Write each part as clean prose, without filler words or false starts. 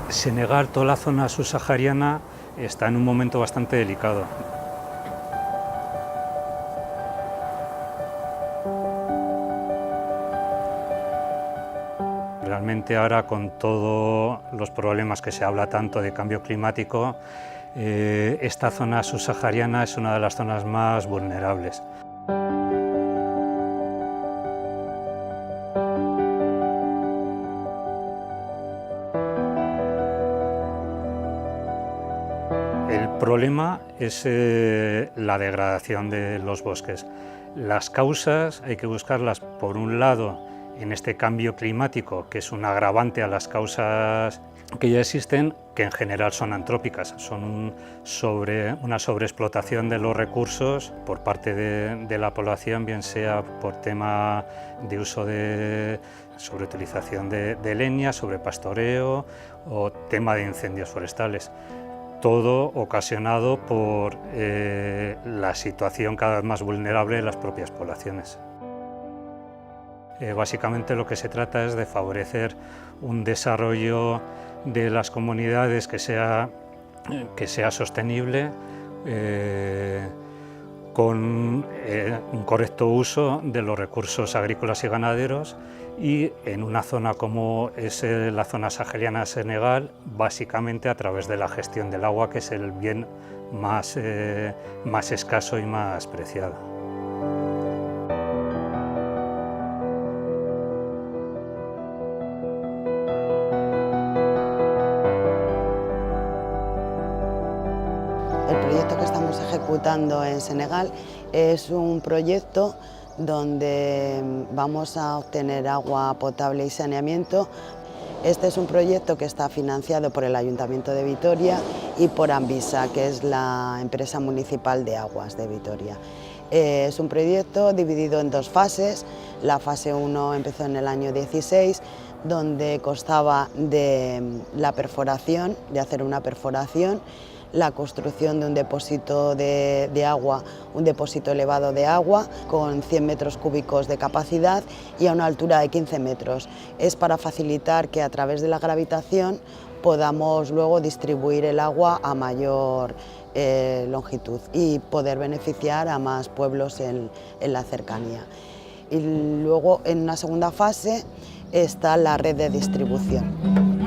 Senegal, toda la zona subsahariana, está en un momento bastante delicado. Realmente ahora, con todos los problemas que se habla tanto de cambio climático, esta zona subsahariana es una de las zonas más vulnerables. El problema es la degradación de los bosques. Las causas hay que buscarlas, por un lado, en este cambio climático, que es un agravante a las causas que ya existen, que en general son antrópicas, son una sobreexplotación de los recursos por parte de la población, bien sea por tema de uso de sobreutilización de leña, sobrepastoreo o tema de incendios forestales. Todo ocasionado por la situación cada vez más vulnerable de las propias poblaciones. Básicamente lo que se trata es de favorecer un desarrollo de las comunidades que sea sostenible, con un correcto uso de los recursos agrícolas y ganaderos, y en una zona como es la zona sahariana de Senegal, básicamente a través de la gestión del agua, que es el bien más escaso y más preciado. El proyecto que estamos ejecutando en Senegal es un proyecto donde vamos a obtener agua potable y saneamiento. Este es un proyecto que está financiado por el Ayuntamiento de Vitoria y por Anvisa, que es la empresa municipal de aguas de Vitoria. Es un proyecto dividido en dos fases. La fase 1 empezó en el año 16, donde constaba de la perforación, de hacer una perforación, la construcción de un depósito de agua, un depósito elevado de agua con 100 metros cúbicos de capacidad y a una altura de 15 metros. Es para facilitar que a través de la gravitación podamos luego distribuir el agua a mayor longitud y poder beneficiar a más pueblos en la cercanía. Y luego, en una segunda fase, está la red de distribución.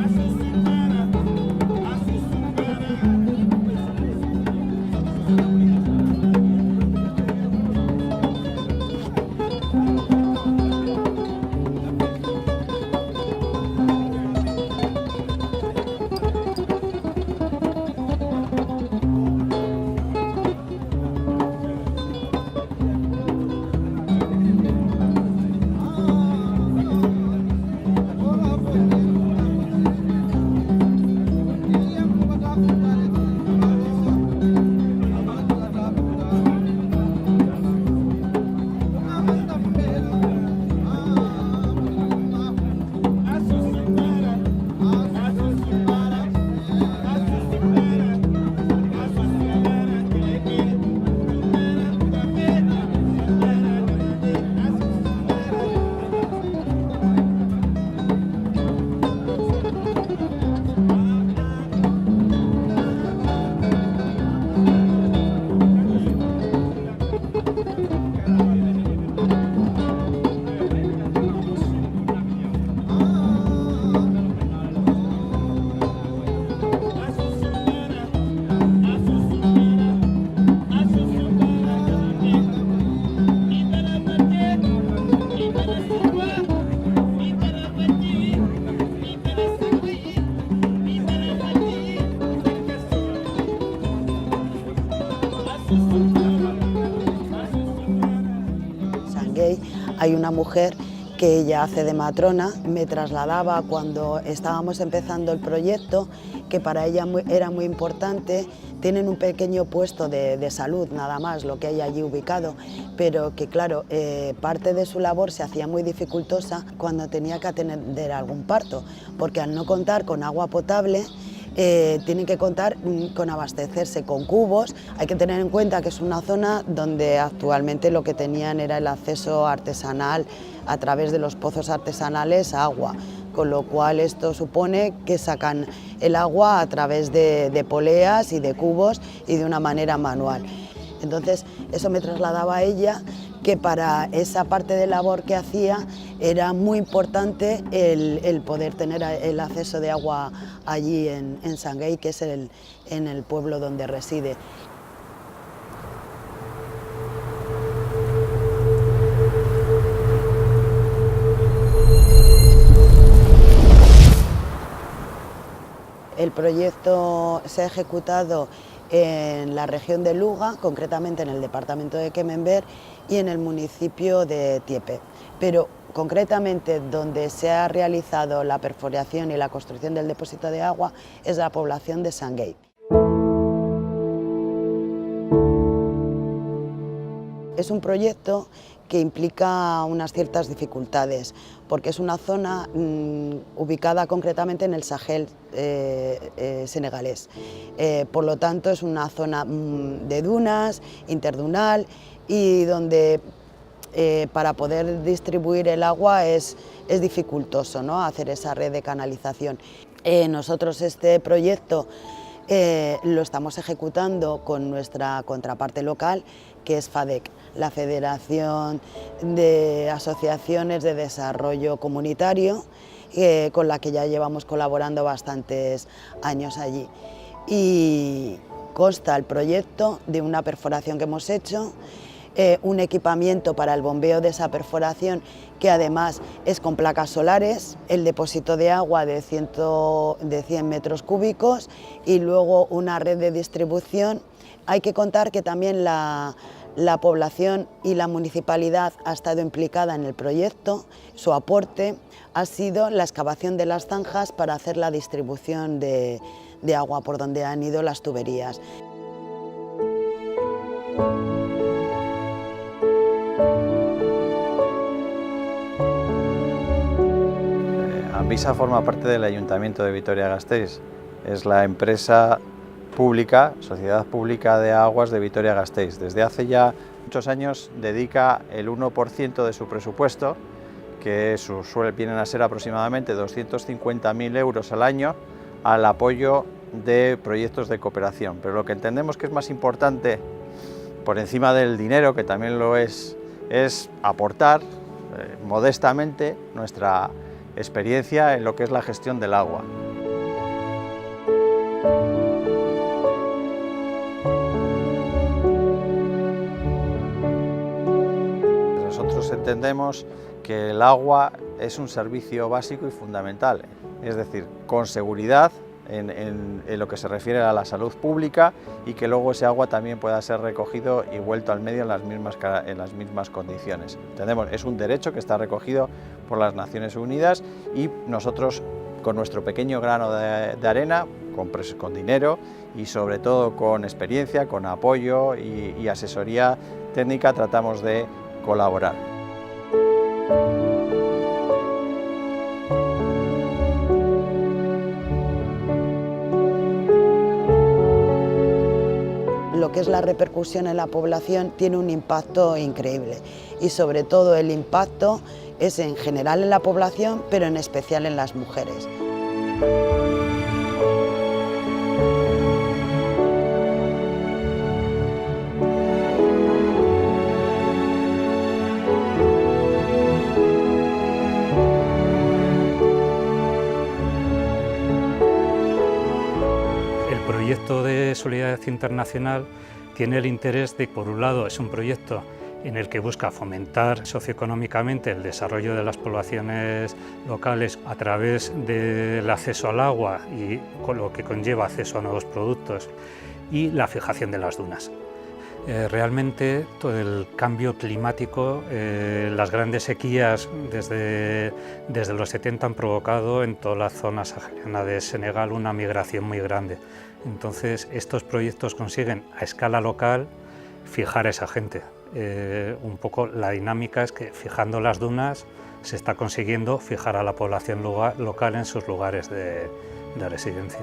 Hay una mujer que ella hace de matrona. Me trasladaba cuando estábamos empezando el proyecto, que para ella era muy importante. Tienen un pequeño puesto de salud, nada más, lo que hay allí ubicado, pero que claro, parte de su labor se hacía muy dificultosa cuando tenía que atender algún parto, porque al no contar con agua potable, tienen que contar con abastecerse con cubos. Hay que tener en cuenta que es una zona donde actualmente lo que tenían era el acceso artesanal a través de los pozos artesanales a agua, con lo cual esto supone que sacan el agua a través de poleas y de cubos y de una manera manual. Entonces eso me trasladaba a ella que para esa parte de labor que hacía era muy importante el poder tener el acceso de agua allí en Sangay, que es en el pueblo donde reside. El proyecto se ha ejecutado en la región de Luga, concretamente en el departamento de Quemember y en el municipio de Tiepe, pero concretamente donde se ha realizado la perforación y la construcción del depósito de agua es la población de Sangay. Es un proyecto que implica unas ciertas dificultades, porque es una zona ubicada concretamente en el Sahel senegalés. Por lo tanto, es una zona de dunas, interdunal, y donde para poder distribuir el agua es dificultoso, ¿no?, hacer esa red de canalización. Nosotros este proyecto lo estamos ejecutando con nuestra contraparte local, que es FADEC, la Federación de Asociaciones de Desarrollo Comunitario, con la que ya llevamos colaborando bastantes años allí. Y consta el proyecto de una perforación que hemos hecho, un equipamiento para el bombeo de esa perforación, que además es con placas solares, el depósito de agua de 100 metros cúbicos y luego una red de distribución. Hay que contar que también la población y la municipalidad ha estado implicada en el proyecto. Su aporte ha sido la excavación de las zanjas para hacer la distribución de agua por donde han ido las tuberías. Anvisa forma parte del Ayuntamiento de Vitoria-Gasteiz. Es la empresa pública, Sociedad Pública de Aguas de Vitoria-Gasteiz. Desde hace ya muchos años dedica el 1% de su presupuesto, que vienen a ser aproximadamente 250.000 euros al año, al apoyo de proyectos de cooperación. Pero lo que entendemos que es más importante, por encima del dinero, que también lo es aportar modestamente nuestra experiencia en lo que es la gestión del agua. Nosotros entendemos que el agua es un servicio básico y fundamental, es decir, con seguridad en lo que se refiere a la salud pública, y que luego ese agua también pueda ser recogido y vuelto al medio en las mismas condiciones. Entendemos, es un derecho que está recogido por las Naciones Unidas, y nosotros, con nuestro pequeño grano de arena, con dinero y sobre todo con experiencia, con apoyo y asesoría técnica, tratamos de colaborar. Lo que es la repercusión en la población tiene un impacto increíble, y sobre todo el impacto es en general en la población, pero en especial en las mujeres. El proyecto de Solidaridad Internacional tiene el interés de, por un lado, es un proyecto en el que busca fomentar socioeconómicamente el desarrollo de las poblaciones locales a través del acceso al agua y con lo que conlleva acceso a nuevos productos, y la fijación de las dunas. Realmente todo el cambio climático, las grandes sequías desde los 70 han provocado en toda la zona sahariana de Senegal una migración muy grande. Entonces estos proyectos consiguen a escala local fijar a esa gente. Un poco la dinámica es que fijando las dunas se está consiguiendo fijar a la población local en sus lugares de residencia.